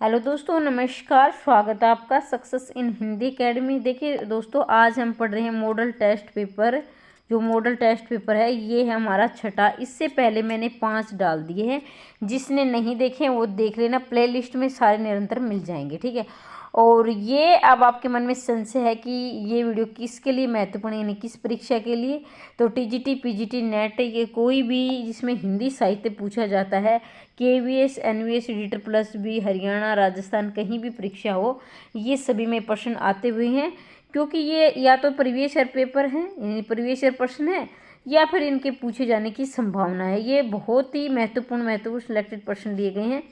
Hello दोस्तों, नमस्कार। स्वागत है आपका सक्सेस इन हिंदी एकेडमी। देखिए दोस्तों, आज हम पढ़ रहे हैं मॉडल टेस्ट पेपर। जो मॉडल टेस्ट पेपर है ये है हमारा छठा। इससे पहले मैंने 5 डाल दिए हैं। जिसने नहीं देखे वो देख लेना, प्लेलिस्ट में सारे निरंतर मिल जाएंगे, ठीक है। और ये अब आपके मन में संशय है कि ये वीडियो किसके लिए महत्वपूर्ण है, यानी किस परीक्षा के लिए। तो टीजीटी, पीजीटी, नेट, ये कोई भी जिसमें हिंदी साहित्य पूछा जाता है, केवीएस, एनवीएस, एडिटर प्लस भी, हरियाणा, राजस्थान, कहीं भी परीक्षा हो, ये सभी में प्रश्न आते हुए हैं। क्योंकि ये या तो प्रीवियस ईयर पेपर हैं, यानी प्रीवियस ईयर प्रश्न है, या फिर इनके पूछे जाने की संभावना है। ये बहुत ही महत्वपूर्ण सिलेक्टेड प्रश्न लिए गए हैं।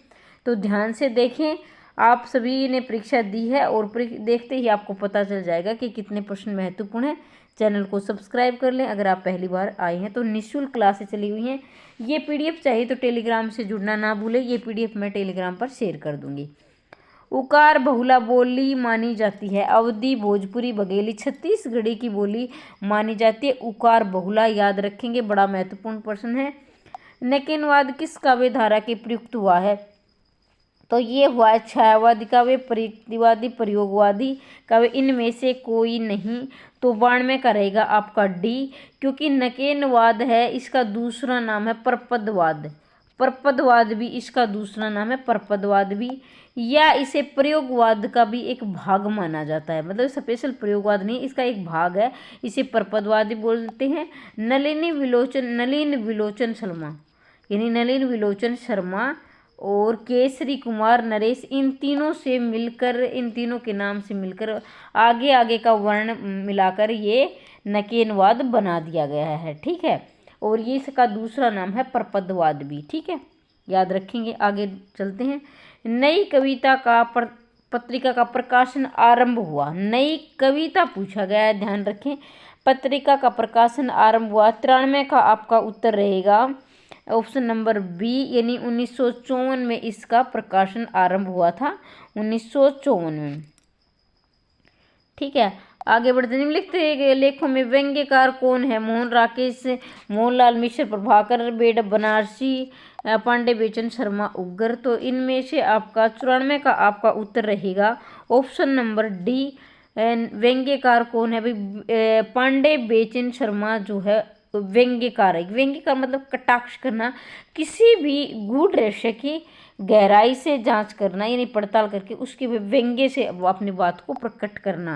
तो ध्यान से देखें। आप सभी ने परीक्षा दी है और देखते ही आपको पता चल जाएगा कि कितने प्रश्न महत्वपूर्ण हैं। चैनल को सब्सक्राइब कर लें। अगर आप पहली बार आए हैं तो निःशुल्क क्लासें चली हुई हैं। ये पीडीएफ चाहिए तो टेलीग्राम से जुड़ना ना भूलें। ये पीडीएफ मैं टेलीग्राम पर शेयर कर दूंगी। उकार बहुला बोली मानी जाती है। अवधी, भोजपुरी, बघेली, छत्तीसगढ़ी की बोली मानी जाती है। उकार बहुला याद रखेंगे, बड़ा महत्वपूर्ण प्रश्न है। नकेनवाद किस काव्य धारा के प्रयुक्त हुआ है? तो ये हुआ है छायावादी काव्य, प्रतिवादी, प्रयोगवादी काव्य। इनमें से कोई नहीं। तो 92 का रहेगा आपका डी, क्योंकि नकेनवाद है, इसका दूसरा नाम है परपदवाद। परपदवाद भी इसका दूसरा नाम है, परपदवाद भी, या इसे प्रयोगवाद का भी एक भाग माना जाता है। मतलब स्पेशल प्रयोगवाद नहीं, इसका एक भाग है। इसे परपदवाद भी बोलते हैं। नलिन विलोचन शर्मा, यानी नलिन विलोचन शर्मा और केसरी कुमार नरेश, इन तीनों से मिलकर, इन तीनों के नाम से मिलकर आगे आगे का वर्ण मिलाकर ये नकेनवाद बना दिया गया है, ठीक है। और ये इसका दूसरा नाम है परपदवाद भी, ठीक है, याद रखेंगे। आगे चलते हैं। नई कविता का पत्रिका का प्रकाशन आरंभ हुआ। नई कविता पूछा गया है, ध्यान रखें। पत्रिका का प्रकाशन आरंभ हुआ। 93 का आपका उत्तर रहेगा ऑप्शन नंबर बी, यानी 1954 में इसका प्रकाशन आरंभ हुआ था, 1954 में, ठीक है। आगे बढ़ते हैं। निम्नलिखित लेखों में व्यंग्यकार कौन है? मोहन राकेश, मोहनलाल मिश्र, प्रभाकर बेड, बनारसी पांडे, बेचन शर्मा, उग्गर। तो इनमें से आपका 94 का आपका उत्तर रहेगा ऑप्शन नंबर डी। व्यंग्यकार कौन है भाई? पांडे बेचन शर्मा जो है व्यंग्यकार है। व्यंग्यकार मतलब कटाक्ष करना, किसी भी गूढ़ रहस्य की गहराई से जांच करना, यानी पड़ताल करके उसके व्यंग्य से अपनी बात को प्रकट करना।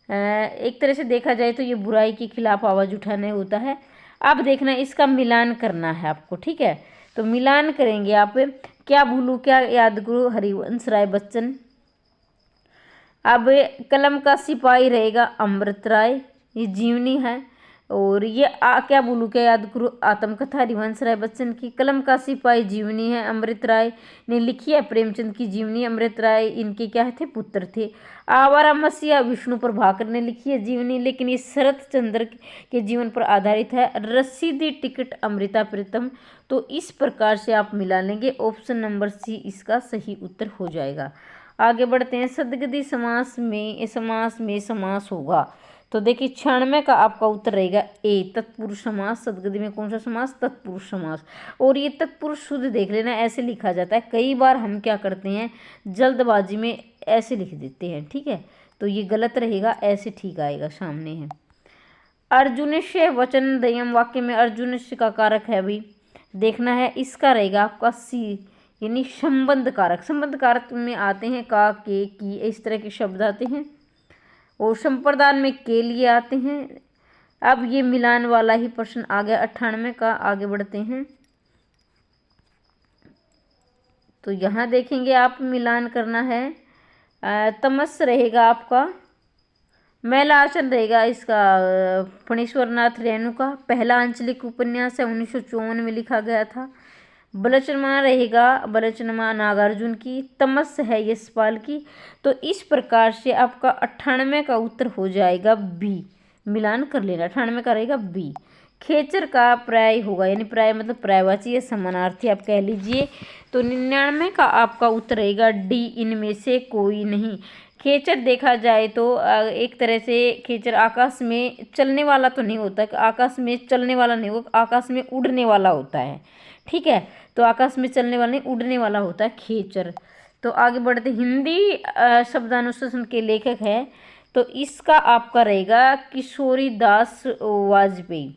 एक तरह से देखा जाए तो ये बुराई के खिलाफ आवाज़ उठाने होता है। अब देखना, इसका मिलान करना है आपको, ठीक है। तो मिलान करेंगे आप। क्या भूलूं क्या याद करूं, हरिवंश राय बच्चन। अब कलम का सिपाही रहेगा अमृत राय, ये जीवनी है। और ये क्या भूलूं क्या याद करूं, आत्मकथा हरिवंश राय बच्चन की। कलम का सिपाही जीवनी है, अमृत राय ने लिखी है। प्रेमचंद की जीवनी, अमृत राय इनके क्या थे, पुत्र थे। आवारा मसीहा विष्णु प्रभाकर ने लिखी है जीवनी, लेकिन ये शरत चंद्र के जीवन पर आधारित है। रसीदी टिकट अमृता प्रीतम। तो इस प्रकार से आप मिला लेंगे। ऑप्शन नंबर सी इसका सही उत्तर हो जाएगा। आगे बढ़ते हैं। सद्गति समास में समास होगा। तो देखिए 96 का आपका उत्तर रहेगा ए, तत्पुरुष समास। सद्गति में कौन सा समास? तत्पुरुष समास। और ये तत्पुरुष शुद्ध देख लेना, ऐसे लिखा जाता है। कई बार हम क्या करते हैं, जल्दबाजी में ऐसे लिख देते हैं, ठीक है। तो ये गलत रहेगा, ऐसे ठीक आएगा, सामने है। अर्जुनस्य वचन दयम, वाक्य में अर्जुनस्य का कारक है भाई, देखना है। इसका रहेगा आपका सी, यानी संबंध कारक। संबंध कारक में आते हैं का, के, की, इस तरह के शब्द आते हैं। और संप्रदान में के लिए आते हैं। अब ये मिलान वाला ही प्रश्न आ गया 98 का। आगे बढ़ते हैं। तो यहाँ देखेंगे आप, मिलान करना है। तमस रहेगा आपका, मैला आचरण रहेगा इसका फणीश्वर नाथ रेणु का। पहला आंचलिक उपन्यास है, 1954 में लिखा गया था। बलचनमा रहेगा, बलचनमा नागार्जुन की। तमस है यशपाल की। तो इस प्रकार से आपका 98 का उत्तर हो जाएगा बी। मिलान कर लेना, 98 का रहेगा बी। खेचर का पर्याय होगा, यानी पर्याय मतलब पर्यायवाची या समानार्थी आप कह लीजिए। तो 99 का आपका उत्तर रहेगा डी, इनमें से कोई नहीं। खेचर देखा जाए तो एक तरह से खेचर आकाश में चलने वाला तो नहीं होता, आकाश में चलने वाला नहीं होगा, आकाश में उड़ने वाला होता है, ठीक है। तो आकाश में चलने वाला नहीं, उड़ने वाला होता है खेचर। तो आगे बढ़ते, हिंदी शब्दानुशासन के लेखक है तो इसका आपका रहेगा किशोरी दास वाजपेयी।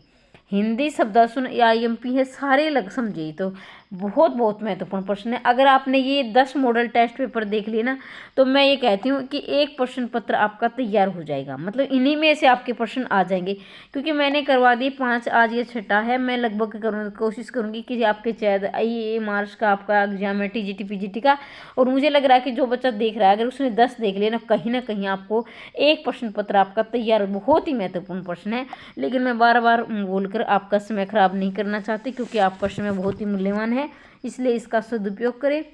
हिंदी शब्दानुशासन IMP है, सारे लग समझिए। तो बहुत बहुत महत्वपूर्ण प्रश्न है। अगर आपने ये 10 मॉडल टेस्ट पेपर देख लिए ना, तो मैं ये कहती हूँ कि एक प्रश्न पत्र आपका तैयार हो जाएगा, मतलब इन्हीं में से आपके प्रश्न आ जाएंगे। क्योंकि मैंने करवा दिए 5, आज ये 6ठा है। मैं लगभग कोशिश करूँगी कि आपके शायद मार्च का आपका एग्जाम है TGT PGT का, और मुझे लग रहा है कि जो बच्चा देख रहा है अगर उसने 10 देख लिए ना कहीं आपको एक प्रश्न पत्र आपका तैयार। बहुत ही महत्वपूर्ण प्रश्न है, लेकिन मैं बार बार बोलकर आपका समय खराब नहीं करना चाहती, क्योंकि आपका समय बहुत ही मूल्यवान है, इसलिए इसका सदुपयोग करें।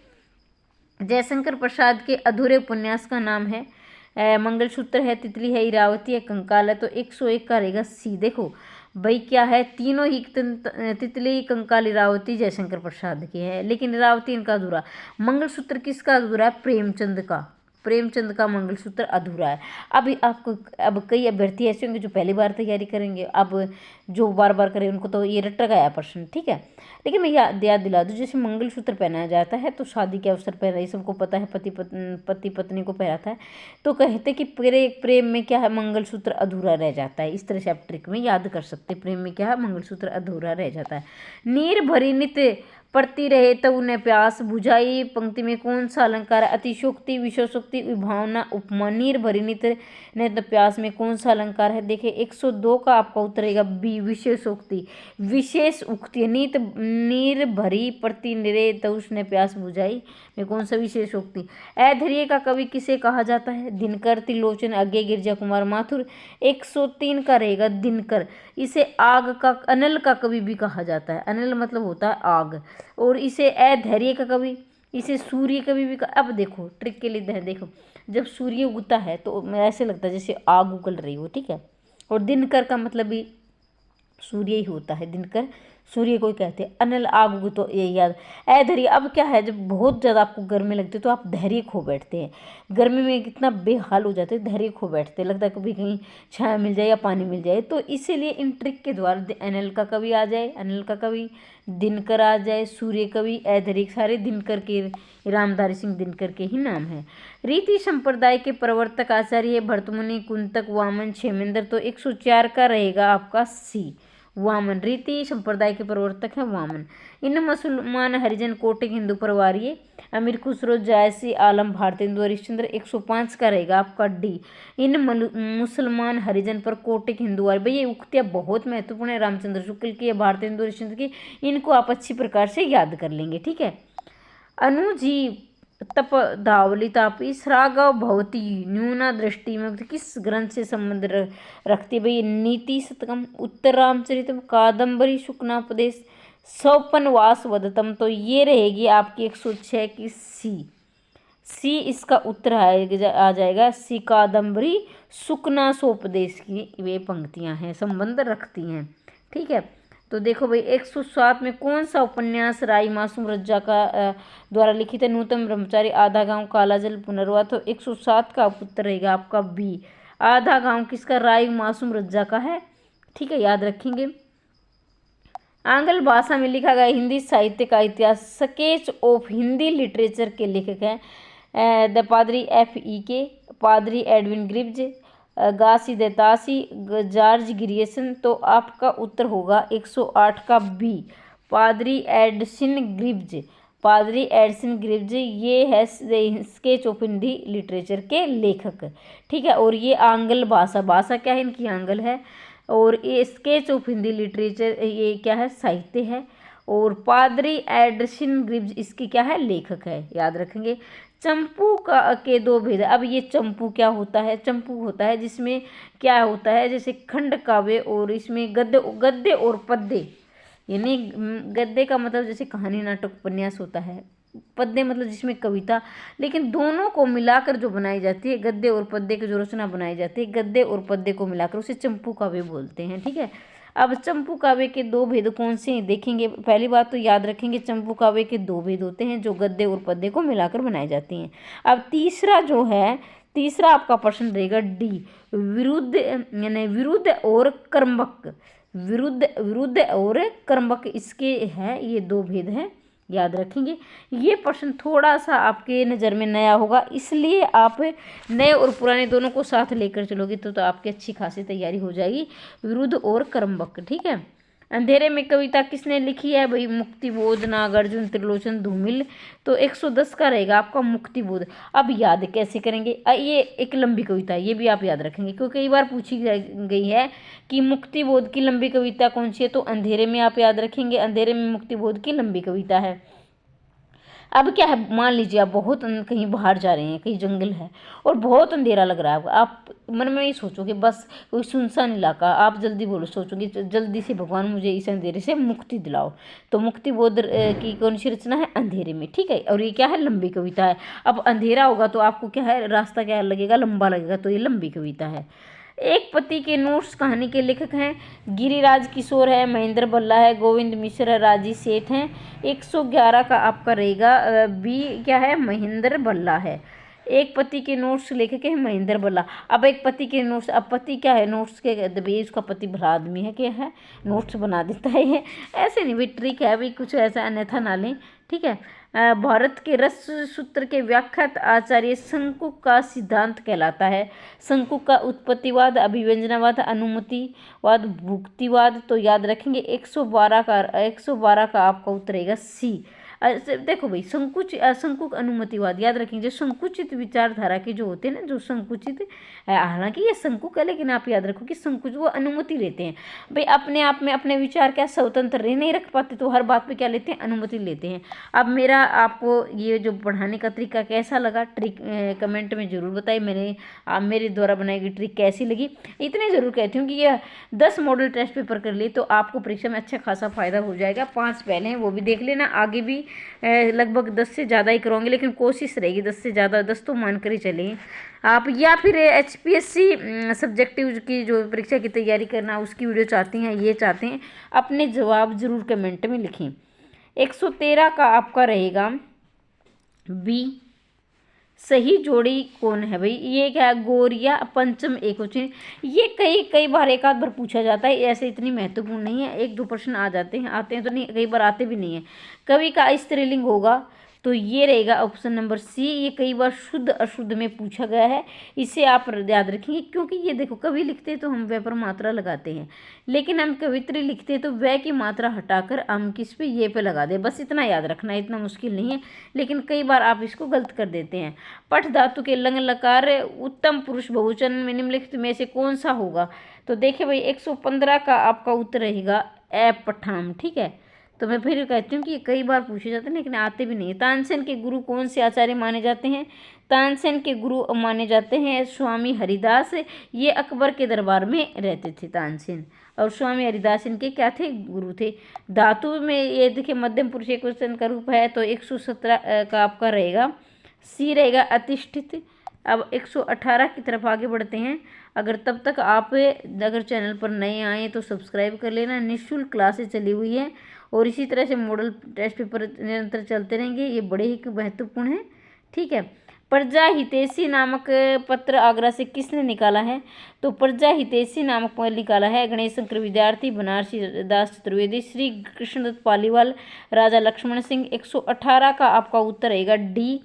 जयशंकर प्रसाद के अधूरे उपन्यास का नाम है मंगलसूत्र है, तितली है, इरावती है, कंकाल है। तो 101 का रहेगा C। देखो भाई क्या है, तीनों ही तितली, कंकाल, इरावती जयशंकर प्रसाद की है, लेकिन इरावती इनका अधूरा। मंगलसूत्र किसका अधूरा है? प्रेमचंद का मंगलसूत्र अधूरा है। अब कई अभ्यर्थी ऐसे होंगे जो पहली बार तैयारी करेंगे, अब जो बार बार करें उनको तो ये रट गया प्रश्न, ठीक है। लेकिन मैं याद दिला दूँ, जैसे मंगलसूत्र पहनाया जाता है तो शादी के अवसर पर, ये सबको पता है, पति पत्नी को पहनाता है। तो कहते कि प्रेम में क्या है, मंगलसूत्र अधूरा रह जाता है। इस तरह से आप ट्रिक में याद कर सकते, प्रेम में क्या है, मंगलसूत्र अधूरा रह जाता है। नीर भरी नित पड़ती रहे तब उन्हें प्यास बुझाई, पंक्ति में कौन सा अलंकार है? अतिशोक्ति, विशेषोक्ति, विभावना, उपमा। नीर भरी नित ने तो प्यास में कौन सा अलंकार है? देखिए 102 का आपका उत्तर रहेगा B, विशेषोक्ति। विशेष उक्ति, नीर भरी पड़ती रहे तो उसने प्यास बुझाई में कौन सा विशेषोक्ति? अधैर्य का कवि किसे कहा जाता है? दिनकर, त्रिलोचन, अज्ञे, गिरजा कुमार माथुर। 103 का रहेगा दिनकर। इसे अनल का कवि भी कहा जाता है। अनल मतलब होता है आग। और इसे अधैर्य का कवि, इसे सूर्य कवि भी अब देखो ट्रिक के लिए देखो, जब सूर्य उगता है तो ऐसे लगता है जैसे आग उगल रही हो, ठीक है। और दिनकर का मतलब भी सूर्य ही होता है, दिनकर सूर्य को कहते हैं। अनल आग उग, तो ये याद। अधैर्य, अब क्या है, जब बहुत ज़्यादा आपको गर्मी लगती है तो आप धैर्य खो बैठते हैं। गर्मी में कितना बेहाल हो जाते हैं, धैर्य खो बैठते हैं, लगता है कभी कहीं छाया मिल जाए या पानी मिल जाए। तो इसीलिए इन ट्रिक के द्वारा अनल का कवि आ जाए, अनल का कवि, दिनकर आ जाए, सूर्य कवि, अधैर्य, सारे दिनकर के, रामधारी सिंह दिनकर के ही नाम है। रीति संप्रदाय के प्रवर्तक आचार्य भरतमुनि, कुंतक, वामन, क्षेमेंद्र। तो 104 का रहेगा आपका C, वामन। रीति संप्रदाय के प्रवर्तक है वामन। इन मुसलमान हरिजन कोटिक हिंदू परिवार, अमीर खुसरो, जायसी आलम, भारतेंदु हरिश्चंद्र। 105 का रहेगा आपका D, इन मुसलमान हरिजन पर कोटिक हिंदू। भाई ये उक्तियाँ बहुत महत्वपूर्ण है, रामचंद्र शुक्ल की, भारतेंदु हरिश्चंद्र की, इनको आप अच्छी प्रकार से याद कर लेंगे, ठीक है। अनुजीव तप धावली तापी श्रागव भवती न्यूना दृष्टि में किस ग्रंथ से संबंध रखती है? भाई नीति शतकम, उत्तर रामचरितम, कादम्बरी, शुक्नापदेश, सौपनवास वदतम। तो ये रहेगी आपकी 106 की C इसका उत्तर आ जाएगा C, कादम्बरी, शुक्नासोपदेश की वे पंक्तियां हैं, संबंध रखती हैं, ठीक है। तो देखो भाई 107 में कौन सा उपन्यास राई मासूम रज्जा का द्वारा लिखित है? नूतन ब्रह्मचारी, आधा गांव, कालाजल, पुनर्वा। तो 107 का उत्तर रहेगा आपका B, आधा गांव किसका? राई मासूम रज्जा का है, ठीक है, याद रखेंगे। आंग्ल भाषा में लिखा गया हिंदी साहित्य का इतिहास, स्केच ऑफ हिंदी लिटरेचर के लेखक हैं द पादरी F.E.K, पादरी एडविन ग्रिब्ज, गासी देतासी, जॉर्ज ग्रियर्सन। तो आपका उत्तर होगा 108 का B, पादरी एडसन ग्रिब्ज। पादरी एडसन ग्रिब्ज ये है स्केच ऑफ हिंदी लिटरेचर के लेखक, ठीक है। और ये आंग्ल भाषा क्या है इनकी? आंग्ल है। और ये स्केच ऑफ हिंदी लिटरेचर ये क्या है? साहित्य है। और पादरी एडसन ग्रिब्ज इसकी क्या है? लेखक है, याद रखेंगे। चंपू के 2 भेद। अब ये चंपू क्या होता है? चंपू होता है जिसमें क्या होता है, जैसे खंड काव्य, और इसमें गद्य और पद्य, यानी गद्य का मतलब जैसे कहानी, नाटक, उपन्यास होता है, पद्य मतलब जिसमें कविता, लेकिन दोनों को मिलाकर जो बनाई जाती है, गद्य और पद्य की जो रचना बनाई जाती है, गद्य और पद्य को मिलाकर उसे चंपू काव्य बोलते हैं, ठीक है। अब चंपू काव्य के 2 भेद कौन से देखेंगे? पहली बात तो याद रखेंगे चंपू काव्य के 2 भेद होते हैं जो गद्य और पद्य को मिलाकर बनाई जाती हैं। अब तीसरा आपका प्रश्न रहेगा D, विरुद्ध, यानी विरुद्ध और कर्मक। विरुद्ध और कर्मक इसके हैं, ये 2 भेद हैं, याद रखेंगे। ये प्रश्न थोड़ा सा आपके नज़र में नया होगा, इसलिए आप नए और पुराने दोनों को साथ लेकर चलोगे तो आपकी अच्छी खासी तैयारी हो जाएगी। विरुद्ध और क्रमबद्ध, ठीक है। अंधेरे में कविता किसने लिखी है भाई? मुक्तिबोध, नागार्जुन, त्रिलोचन, धूमिल। तो 110 का रहेगा आपका मुक्तिबोध। अब याद कैसे करेंगे? ये एक लंबी कविता है, ये भी आप याद रखेंगे क्योंकि कई बार पूछी गई है कि मुक्तिबोध की लंबी कविता कौन सी है, तो अंधेरे में आप याद रखेंगे, अंधेरे में मुक्तिबोध की लंबी कविता है। अब क्या है, मान लीजिए आप बहुत कहीं बाहर जा रहे हैं, कहीं जंगल है और बहुत अंधेरा लग रहा है, आप मन में ये सोचोगे बस कोई सुनसान इलाका, आप जल्दी बोलो, सोचोगे जल्दी से भगवान मुझे इस अंधेरे से मुक्ति दिलाओ। तो मुक्ति बोध की कौन सी रचना है? अंधेरे में, ठीक है। और ये क्या है? लंबी कविता है। अब अंधेरा होगा तो आपको क्या है, रास्ता क्या लगेगा? लंबा लगेगा, तो ये लंबी कविता है। एक पति के नोट्स कहानी के लेखक हैं गिरिराज किशोर है, महेंद्र बल्ला है, गोविंद मिश्र है, राजी सेठ हैं। 111 का आपका रहेगा बी क्या है? महेंद्र बल्ला है। एक पति के नोट्स लेखक है महेंद्र बल्ला। अब एक पति के नोट्स, अब पति क्या है? नोट्स के दबे उसका पति भला आदमी है, क्या है? नोट्स बना देता है। ये ऐसे नहीं भाई, ट्रिक है भाई, कुछ ऐसा अन्यथा ना लें, ठीक है। भारत के रस सूत्र के व्याख्यात आचार्य शंकु का सिद्धांत कहलाता है। शंकु का उत्पत्तिवाद, अभिव्यंजनावाद, अनुमतिवाद, भुक्तिवाद। तो याद रखेंगे 112 का आपका उत्तर रहेगा सी। देखो भाई, संकुच अनुमतिवाद याद रखेंगे। जो संकुचित विचारधारा के जो होते हैं ना, जो संकुचित, हालांकि ये संकुच है लेकिन आप याद रखो कि संकुच वो अनुमति लेते हैं भाई, अपने आप में अपने विचार क्या स्वतंत्र नहीं रख पाते, तो हर बात पे क्या लेते हैं? अनुमति लेते हैं। अब मेरा आपको ये जो पढ़ाने का तरीका कैसा लगा, ट्रिक कमेंट में ज़रूर बताइए। आप मेरे द्वारा बनाई गई ट्रिक कैसी लगी। इतने ज़रूर कहती हूँ कि ये 10 मॉडल टेस्ट पेपर कर लिए तो आपको परीक्षा में अच्छा खासा फायदा हो जाएगा। 5 पहले हैं वो भी देख लेना, आगे भी लगभग 10 से ज़्यादा ही करोगे, लेकिन कोशिश रहेगी 10 से ज़्यादा, 10 तो मान कर ही चलें आप। या फिर HPSC सब्जेक्टिव की जो परीक्षा की तैयारी करना उसकी वीडियो चाहती हैं, ये चाहते हैं, अपने जवाब ज़रूर कमेंट में लिखें। 113 का आपका रहेगा बी, सही जोड़ी कौन है भाई? ये क्या है? गौरिया पंचम एकवचन। ये कई बार एक आध बार पूछा जाता है, ऐसे इतनी महत्वपूर्ण नहीं है, 1-2 प्रश्न आ जाते हैं, आते हैं तो नहीं, कई बार आते भी नहीं है। कवि का स्त्रीलिंग होगा तो ये रहेगा ऑप्शन नंबर सी। ये कई बार शुद्ध अशुद्ध में पूछा गया है, इसे आप याद रखेंगे क्योंकि ये देखो, कवि लिखते तो हम व पर मात्रा लगाते हैं, लेकिन हम कवित्री लिखते तो व की मात्रा हटाकर हम किस पे? ये पे लगा दे। बस इतना याद रखना है, इतना मुश्किल नहीं है, लेकिन कई बार आप इसको गलत कर देते हैं। पठ धातु के लंग लकार उत्तम पुरुष बहुवचन में निम्नलिखित में से कौन सा होगा? तो देखिए भाई, 115 का आपका उत्तर रहेगा पठाम, ठीक है। तो मैं फिर कहती हूँ कि ये कई बार पूछे जाते हैं लेकिन आते भी नहीं है। तानसेन के गुरु कौन से आचार्य माने जाते हैं? तानसेन के गुरु माने जाते हैं स्वामी हरिदास। ये अकबर के दरबार में रहते थे तानसेन, और स्वामी हरिदास इनके क्या थे? गुरु थे। धातु में ये देखिए मध्यम पुरुष एकवचन का रूप है, तो 117 का आपका रहेगा सी रहेगा अतिष्ठित। अब 118 की तरफ आगे बढ़ते हैं। अगर तब तक आप अगर चैनल पर नए आए तो सब्सक्राइब कर लेना। निःशुल्क क्लासेस चली हुई है और इसी तरह से मॉडल टेस्ट पेपर निरंतर चलते रहेंगे, ये बड़े ही महत्वपूर्ण है, ठीक है। प्रजा हितैषी नामक पत्र आगरा से किसने निकाला है? तो प्रजा हितैषी नामक पत्र निकाला है गणेश शंकर विद्यार्थी, बनारसी दास चतुर्वेदी, श्री कृष्णदत्त पालीवाल, राजा लक्ष्मण सिंह। 118 का आपका उत्तर रहेगा डी,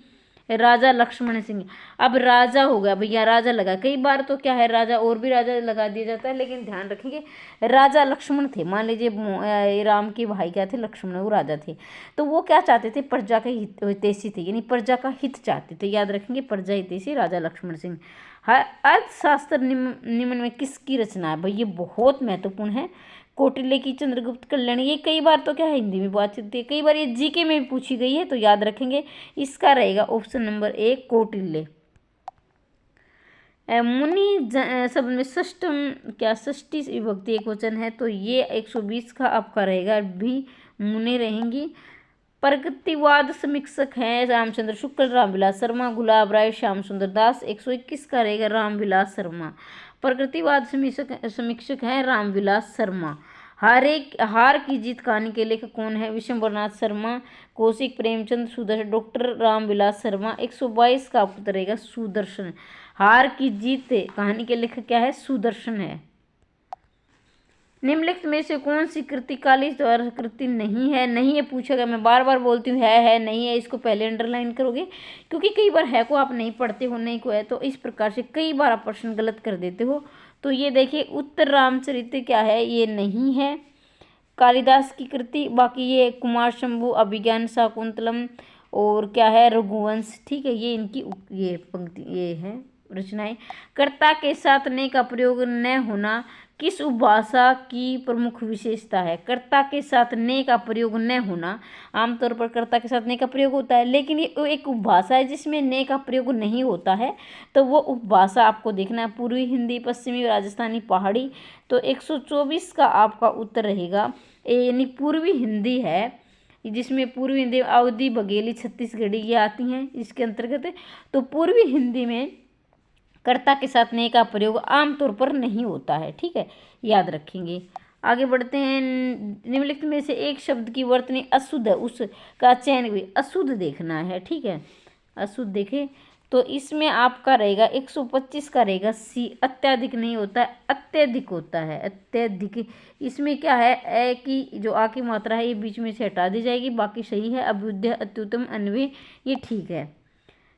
राजा लक्ष्मण सिंह। अब राजा हो गया भैया, राजा लगा, कई बार तो क्या है राजा और भी राजा लगा दिया जाता है, लेकिन ध्यान रखेंगे राजा लक्ष्मण थे। मान लीजिए राम के भाई क्या थे? लक्ष्मण, वो राजा थे, तो वो क्या चाहते थे? प्रजा के हितैषी थे, यानी प्रजा का हित चाहते थे। याद रखेंगे प्रजा हितैषी राजा लक्ष्मण सिंह। अर्थशास्त्र निम्न में किसकी रचना है? भाई ये बहुत महत्वपूर्ण है। कौटिल्य की, चंद्रगुप्त कल्याणी। ये कई बार तो क्या है हिंदी में बातचीत होती है, कई बार ये जीके में भी पूछी गई है, तो याद रखेंगे इसका रहेगा ऑप्शन नंबर ए कौटिल्य। मुनि शब्द में षष्टम क्या? षष्ठी विभक्ति एकवचन है, तो ये 120 का आपका रहेगा भी, मुने रहेंगी। प्रगतिवाद समीक्षक हैं रामचंद्र शुक्ल, रामविलास शर्मा, गुलाब राय, श्याम सुंदर दास। 121 का रहेगा रामविलास शर्मा। प्रगतिवाद समीक्षक हैं रामविलास शर्मा। हार की जीत कहानी के लेखक कौन है? विशंबरनाथ शर्मा, कौशिक प्रेमचंद, सुदर्शन, डॉक्टर रामविलास शर्मा। 122 का उत्तर रहेगा सुदर्शन। हार की जीत कहानी के लेखक क्या है? सुदर्शन है। निम्नलिखित में से कौन सी कृति कालिदास द्वारा कृति नहीं है? नहीं है पूछा गया, मैं बार बार बोलती हूँ है नहीं है, इसको पहले अंडरलाइन करोगे क्योंकि कई बार है को आप नहीं पढ़ते हो, नहीं को है, तो इस प्रकार से कई बार आप प्रश्न गलत कर देते हो। तो ये देखिए उत्तर रामचरित क्या है, ये नहीं है कालिदास की कृति। बाकी ये कुमार शंभु, अभिज्ञान शाकुंतलम और क्या है रघुवंश, ठीक है, ये इनकी ये पंक्ति ये है रचनाएं। कर्ता के साथ ने का प्रयोग न होना किस उपभाषा की प्रमुख विशेषता है? कर्ता के साथ ने का प्रयोग न होना, आमतौर पर कर्ता के साथ ने का प्रयोग होता है, लेकिन ये एक उपभाषा है जिसमें ने का प्रयोग नहीं होता है, तो वो उपभाषा आपको देखना है। पूर्वी हिंदी, पश्चिमी, राजस्थानी, पहाड़ी। तो 124 का आपका उत्तर रहेगा यानी पूर्वी हिंदी है, जिसमें पूर्वी हिंदी अवधी, बघेली, छत्तीसगढ़ी ये आती हैं इसके अंतर्गत। तो पूर्वी हिंदी में कर्ता के साथ ने का प्रयोग आमतौर पर नहीं होता है, ठीक है, याद रखेंगे। आगे बढ़ते हैं। निम्नलिखित में से एक शब्द की वर्तनी अशुद्ध है, उसका चयन भी अशुद्ध देखना है, ठीक है, अशुद्ध देखें तो इसमें आपका रहेगा 125 का रहेगा सी, अत्यधिक नहीं होता है, अत्यधिक होता है, अत्यधिक। इसमें क्या है ए की जो आ की मात्रा है ये बीच में से हटा दी जाएगी, बाकी सही है। अभ्युदय, अत्युत्तम, अन्वय ये ठीक है।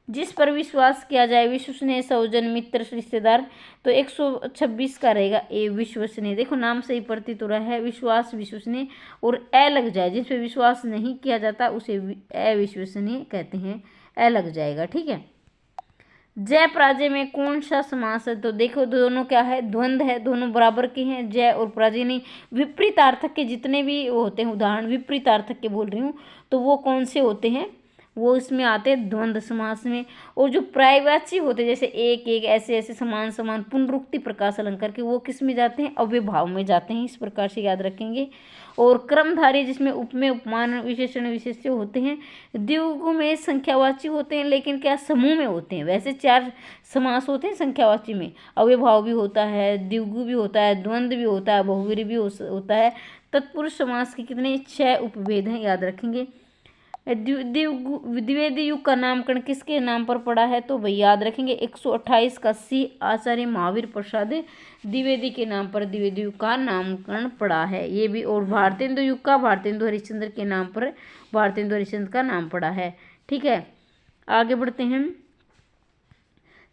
जिस पर विश्वास किया जाए, विश्वसनीय, सौजन, मित्र, रिश्तेदार। तो 126 का रहेगा ए, विश्वसनीय। देखो नाम से ही प्रतीत हो रहा है विश्वास, विश्वसनीय, और ए लग जाए जिस पे विश्वास नहीं किया जाता उसे अविश्वसनीय कहते हैं, ए लग जाएगा, ठीक है। जय पराजय में कौन सा समास है? तो देखो दोनों क्या है, द्वंद्व है, दोनों बराबर के हैं, जय और पराजय नहीं। विपरीतार्थक के जितने भी होते हैं उदाहरण विपरीतार्थक के बोल रही हूँ, तो वो कौन से होते हैं, वो इसमें आते हैं द्वंद्व समास में। और जो पर्यायवाची होते हैं जैसे एक एक, ऐसे ऐसे, समान समान, पुनरुक्ति, प्रकाश अलंकार के, वो किस में जाते हैं, अव्ययभाव में जाते हैं, इस प्रकार से याद रखेंगे। और क्रमधारी जिसमें उपमेय, उपमान, विशेषण, विशेष्य होते हैं। द्विगु में संख्यावाची होते हैं लेकिन क्या समूह में होते हैं, वैसे 4 समास होते हैं संख्यावाची में, अव्ययभाव भी होता है, द्विगु भी होता है, द्वंद्व भी होता है, बहुव्रीहि भी होता है। तत्पुरुष समास के कितने 6 उपभेद हैं, याद रखेंगे। द्विवेदी युग का नामकरण किसके नाम पर पड़ा है? तो भाई याद रखेंगे 128 का सी, आचार्य महावीर प्रसाद द्विवेदी के नाम पर द्विवेदी युग का नामकरण पड़ा है। ये भी, और भारतेंदु युग का भारतेंदु हरिश्चंद्र के नाम पर भारतेंदु हरिश्चंद्र का नाम पड़ा है, ठीक है। आगे बढ़ते हैं।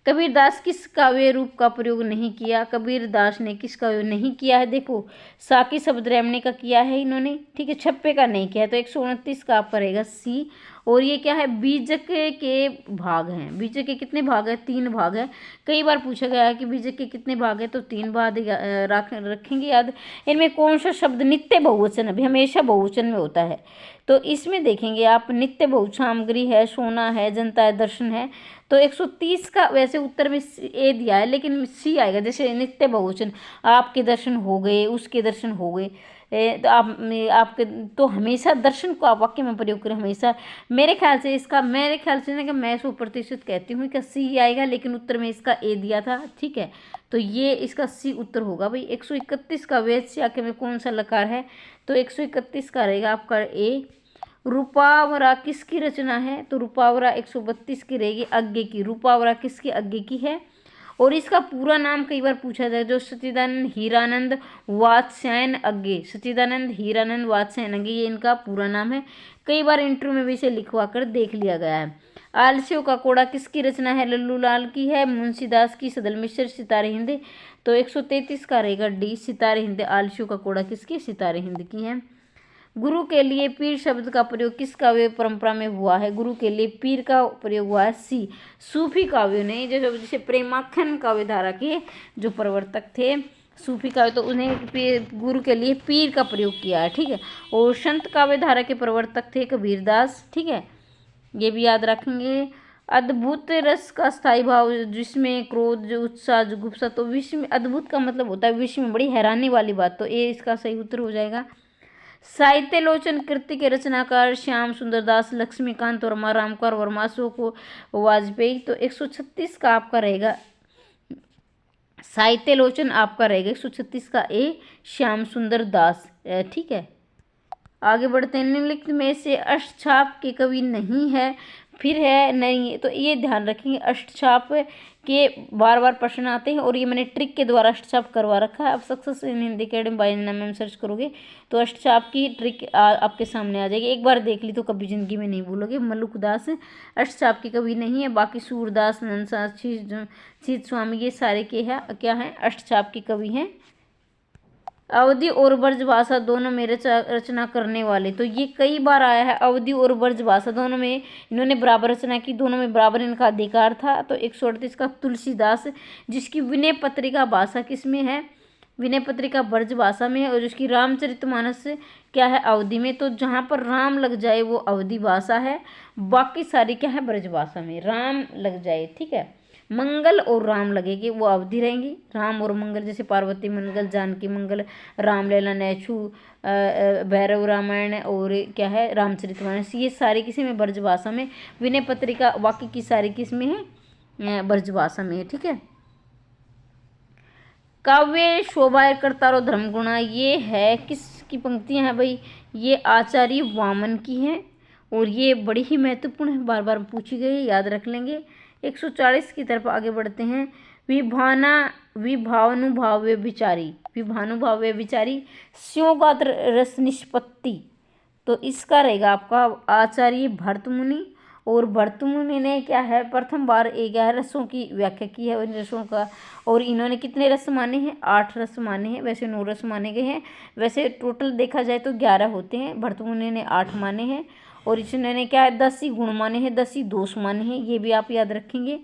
कबीरदास किस काव्य रूप का प्रयोग नहीं किया? कबीरदास ने किस काव्य नहीं किया है? देखो साकी शब्द रेमणे का किया है इन्होंने, ठीक है, छप्पे का नहीं किया है, तो 129 का आप पड़ेगा सी। और ये क्या है, बीजक के भाग हैं। बीजक के कितने भाग हैं? 3 भाग हैं। कई बार पूछा गया है कि बीजक के कितने भाग हैं, तो 3 भाग रखेंगे याद। इनमें कौन सा शब्द नित्य बहुवचन अभी हमेशा बहुवचन में होता है? तो इसमें देखेंगे आप नित्य बहुवचन, सामग्री है, सोना है, जनता है, दर्शन है। तो 130 का वैसे उत्तर में ए दिया है लेकिन सी आएगा, जैसे नित्य बहुवचन, आपके दर्शन हो गए, उसके दर्शन हो गए। तो आपके तो हमेशा दर्शन को आप वाक्य में प्रयोग करें हमेशा। मेरे ख्याल से ना कि मैं 100% कहती हूँ कि सी आएगा, लेकिन उत्तर में इसका ए दिया था, ठीक है, तो ये इसका सी उत्तर होगा भाई। 131 का वेद वाक्य में कौन सा लकार है? तो 131 का रहेगा आपका ए। रूपावरा किसकी रचना है? तो रूपावरा 132 की रहेगी, अज्ञे की। रूपावरा किसकी? अज्ञे की है। और इसका पूरा नाम कई बार पूछा जाए, जो सच्चिदानंद हीरानंद वात्स्यायन अज्ञे, सच्चिदानंद हीरानंद वात्स्यायन अज्ञे, ये इनका पूरा नाम है। कई बार इंटरव्यू में भी इसे लिखवा कर देख लिया गया है। आलसियों का कोड़ा किसकी रचना है? लल्लू लाल की है, मुंशीदास की, सदल मिश्र, सितारे हिंद। तो 133 का रहेगा डी, सितारे हिंद। आलसियों का कोड़ा किसकी? सितारे हिंद की है। गुरु के लिए पीर शब्द का प्रयोग किस काव्य परंपरा में हुआ है? गुरु के लिए पीर का प्रयोग हुआ है सी, सूफी काव्यों ने, जैसे प्रेमाख्यान काव्य धारा के जो प्रवर्तक थे सूफी काव्य, तो उन्हें गुरु के लिए पीर का प्रयोग किया है, ठीक है। और संत काव्य धारा के प्रवर्तक थे कबीरदास, ठीक है, ये भी याद रखेंगे। अद्भुत रस का स्थायी भाव जिसमें क्रोध, उत्साह, जुगुप्सा, तो विश्व में अद्भुत का मतलब होता है विश्व में बड़ी हैरानी वाली बात, तो ये इसका सही उत्तर हो जाएगा। साहित्यलोचन कृति के रचनाकार श्याम सुंदर दास, लक्ष्मीकांत वर्मा, रामकुमार वर्मा, अशोक वाजपेयी। तो 136 का आपका रहेगा साहित्यलोचन, आपका रहेगा 136 का ए, श्याम सुंदर दास, ठीक है। आगे बढ़ते हैं। निम्नलिखित में से अष्टछाप के कवि नहीं है, फिर है नहीं, तो ये ध्यान रखेंगे अष्टछाप के बार बार प्रश्न आते हैं और ये मैंने ट्रिक के द्वारा अष्टछाप करवा रखा है। अब success in Hindi academy by नाम में सर्च करोगे तो अष्टछाप की ट्रिक आपके सामने आ जाएगी। एक बार देख ली तो कभी जिंदगी में नहीं भूलोगे। मल्लुकदास अष्टछाप के कवि नहीं है, बाकी सूरदास, नंदसार, छीत स्वामी ये सारे के हैं क्या हैं, अष्टछाप के कवि हैं। अवधि और ब्रजभाषा दोनों में रचना करने वाले, तो ये कई बार आया है। अवधि और ब्रजभाषा दोनों में इन्होंने बराबर रचना की, दोनों में बराबर इनका अधिकार था। तो 138 का तुलसीदास, जिसकी विनय पत्रिका भाषा किस में है, विनय पत्रिका ब्रजभाषा में है, और जिसकी रामचरितमानस क्या है, अवधि में। तो जहाँ पर राम लग जाए वो अवधि भाषा है, बाकी सारी क्या है, ब्रजभाषा में। राम लग जाए, ठीक है, मंगल और राम लगेगी वो अवधि रहेंगी। राम और मंगल, जैसे पार्वती मंगल, जानकी मंगल, रामलीला, नैछू, भैरव रामायण और क्या है, रामचरितमानस, ये सारी किसी में ब्रजभाषा में। विनय पत्रिका बाकी की सारी किस में है, ब्रजभाषा में है, ठीक है। काव्य शोभा करतारो धर्म गुणा, ये है किसकी पंक्तियां हैं भाई, ये आचार्य वामन की हैं और ये बड़ी ही महत्वपूर्ण है, बार बार पूछी गई, याद रख लेंगे। 140 की तरफ आगे बढ़ते हैं। विभानुभाव्य विचारी, विभानुभाव्य विचारी स्योगात्र रस निष्पत्ति, तो इसका रहेगा आपका आचार्य भर्तमुनि। और भर्तमुनि ने क्या है, प्रथम बार 11 रसों की व्याख्या की है, इन रसों का। और इन्होंने कितने रस माने हैं, 8 रस माने हैं, वैसे 9 रस माने गए हैं, वैसे टोटल देखा जाए तो 11 होते हैं, भर्तमुनि ने 8 माने हैं। और इसने क्या है, 10 ही गुण माने हैं, 10 ही दोष माने हैं, ये भी आप याद रखेंगे।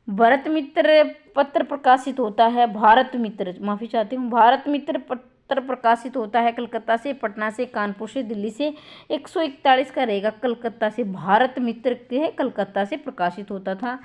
भरत मित्र पत्र प्रकाशित होता है, भारत मित्र, माफी चाहती हूँ, भारत मित्र पत्र प्रकाशित होता है कलकत्ता से, पटना से, कानपुर से, दिल्ली से। 141 का रहेगा कलकत्ता से, भारत मित्र के कलकत्ता से प्रकाशित होता था।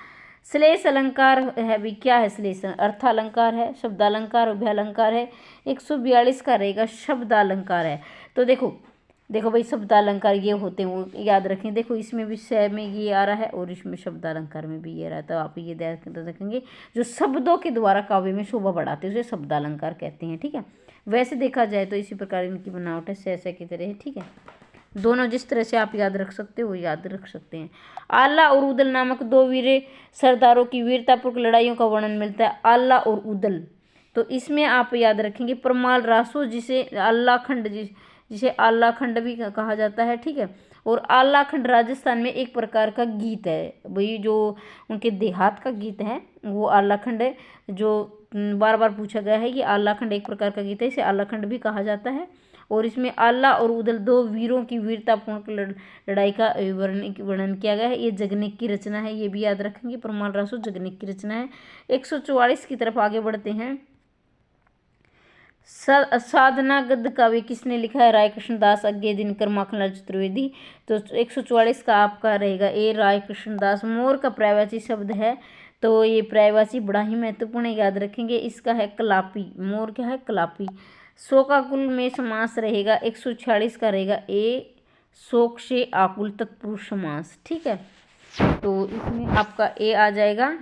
श्लेष अलंकार है भी, क्या है श्लेष, अर्थालंकार है, शब्दालंकार, उभयालंकार है। 142 का रहेगा शब्दालंकार है। तो देखो भाई, शब्दालंकार ये होते हैं, वो याद रखें। देखो इसमें भी स में ये आ रहा है और इसमें शब्दालंकार में भी ये रहा है, तो आप ये ध्यान रखेंगे। जो शब्दों के द्वारा काव्य में शोभा बढ़ाते हैं उसे शब्दालंकार कहते हैं, ठीक है। वैसे देखा जाए तो इसी प्रकार इनकी बनावट है, स की तरह है, ठीक है। दोनों जिस तरह से आप याद रख सकते हो वो याद रख सकते हैं। आल्ला और उदल नामक 2 वीर सरदारों की वीरतापूर्वक लड़ाइयों का वर्णन मिलता है। आल्ला और उदल, तो इसमें आप याद रखेंगे परमाल रासो, जिसे आल्लाखंड, जिसे आल्लाखंड भी कहा जाता है, ठीक है। और आल्लाखंड राजस्थान में एक प्रकार का गीत है भाई, जो उनके देहात का गीत है वो आल्लाखंड है। जो बार बार पूछा गया है कि आल्लाखंड एक प्रकार का गीत है, इसे आल्लाखंड भी कहा जाता है। और इसमें आल्ला और उदल 2 वीरों की वीरतापूर्ण लड़ाई का वर्णन किया गया है। ये जगनेक की रचना है, ये भी याद रखेंगे, परमाल रासो जगनेक की रचना है। 144 की तरफ आगे बढ़ते हैं। साधना गद्य काव्य किसने लिखा है, राय कृष्णदास, अज्ञे दिनकर, माखनलाल चतुर्वेदी। तो 144 का आपका रहेगा ए, राय कृष्णदास। मोर का पर्यायवाची शब्द है, तो ये पर्यायवाची बड़ा ही महत्वपूर्ण है, याद रखेंगे। इसका है कलापी, मोर क्या है, कलापी। शोकाकुल में समास रहेगा, 146 का रहेगा ए, शोक से आकुल तत्पुरुष समास, ठीक है। तो इसमें आपका ए आ जाएगा।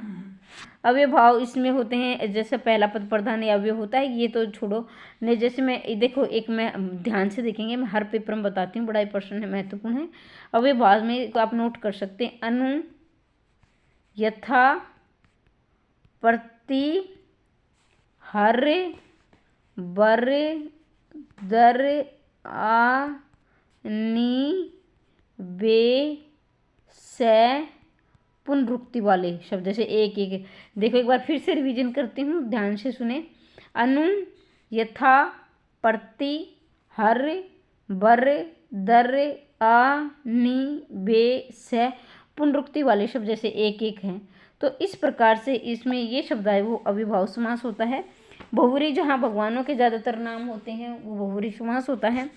अव्यय भाव इसमें होते हैं, जैसे पहला पद प्रधान अव्यय होता है, ये तो छोड़ो नहीं। जैसे मैं देखो, एक मैं ध्यान से देखेंगे, मैं हर पेपर में बताती हूँ, बड़ा ही प्रश्न है, महत्वपूर्ण है। अव्यय भाव में तो आप नोट कर सकते हैं, अनु, यथा, प्रति, हर, बर, दर, आ, नी, बे, से, पुनरुक्ति वाले शब्द, जैसे एक एक। देखो एक बार फिर से रिवीजन करती हूँ, ध्यान से सुने। अनु, यथा, प्रति, हर, बर, दर, आ, नी, बे, से, पुनरुक्ति वाले शब्द जैसे एक एक हैं। तो इस प्रकार से इसमें ये शब्द है वो अविभाव समास होता है। बहुरी, जहाँ भगवानों के ज़्यादातर नाम होते हैं वो बहुरी समास होता है।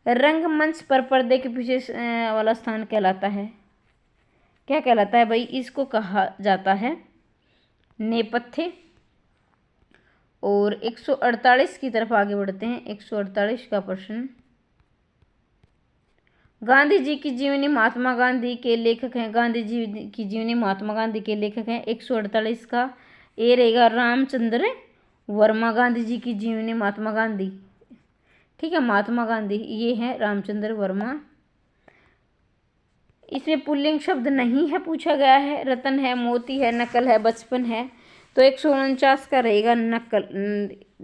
रंगमंच पर पर्दे के पीछे वाला स्थान कहलाता है, क्या कहलाता है भाई, इसको कहा जाता है नेपथ्य। और 148 की तरफ आगे बढ़ते हैं। 148 का प्रश्न, गांधी जी की जीवनी महात्मा गांधी के लेखक हैं, गांधी जी की जीवनी महात्मा गांधी के लेखक हैं। 148 का ए रहेगा रामचंद्र वर्मा, गांधी जी की जीवनी महात्मा गांधी, ठीक है, महात्मा गांधी ये है रामचंद्र वर्मा। इसमें पुल्लिंग शब्द नहीं है पूछा गया है। रतन है, मोती है, नकल है, बचपन है। तो 149 का रहेगा नकल,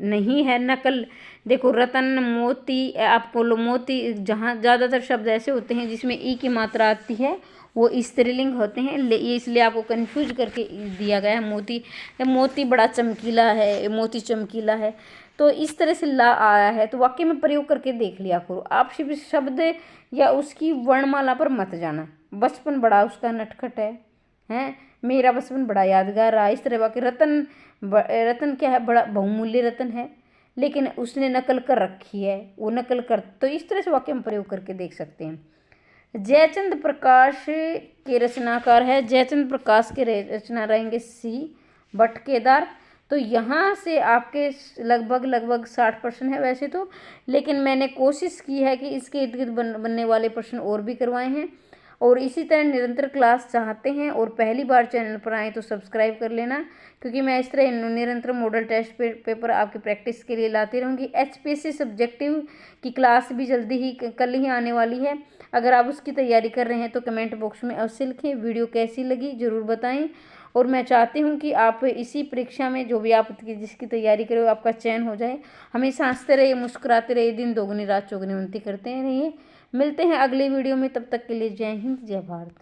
नहीं है नकल। देखो रतन, मोती, आपको मोती, जहाँ ज़्यादातर शब्द ऐसे होते हैं जिसमें ई की मात्रा आती है वो स्त्रीलिंग होते हैं, ये इसलिए आपको कंफ्यूज करके दिया गया है। मोती, मोती बड़ा चमकीला है, मोती चमकीला है। तो इस तरह से ला आया है, तो वाक्य में प्रयोग करके देख लिया करो। आप सिर्फ शब्द या उसकी वर्णमाला पर मत जाना। बचपन बड़ा उसका नटखट है, मेरा बचपन बड़ा यादगार रहा, इस तरह वाक्य। रतन, रतन क्या है, बड़ा बहुमूल्य रतन है, लेकिन उसने नकल कर रखी है, वो नकल कर, तो इस तरह से वाक्य में प्रयोग करके देख सकते हैं। जयचंद प्रकाश के रचनाकार है, जयचंद प्रकाश के रचना रहेंगे सी भट्ट केदार। तो यहाँ से आपके लगभग 60% है वैसे तो, लेकिन मैंने कोशिश की है कि इसके इर्द गिर्द बनने वाले प्रश्न और भी करवाए हैं। और इसी तरह निरंतर क्लास चाहते हैं और पहली बार चैनल पर आए तो सब्सक्राइब कर लेना, क्योंकि मैं इस तरह निरंतर मॉडल टेस्ट पेपर आपकी प्रैक्टिस के लिए लाती रहूँगी। HPSC सब्जेक्टिव की क्लास भी जल्दी ही कल ही आने वाली है। अगर आप उसकी तैयारी कर रहे हैं तो कमेंट बॉक्स में अवश्य लिखें। वीडियो कैसी लगी ज़रूर बताएं। और मैं चाहती हूँ कि आप इसी परीक्षा में जो भी आप जिसकी तैयारी करें आपका चयन हो जाए। हमेशा हंसते रहिए, मुस्कुराते रहिए, दिन दोगुनी रात चौगुनी उन्नति करते रहिए। मिलते हैं अगली वीडियो में, तब तक के लिए जय हिंद, जय भारत।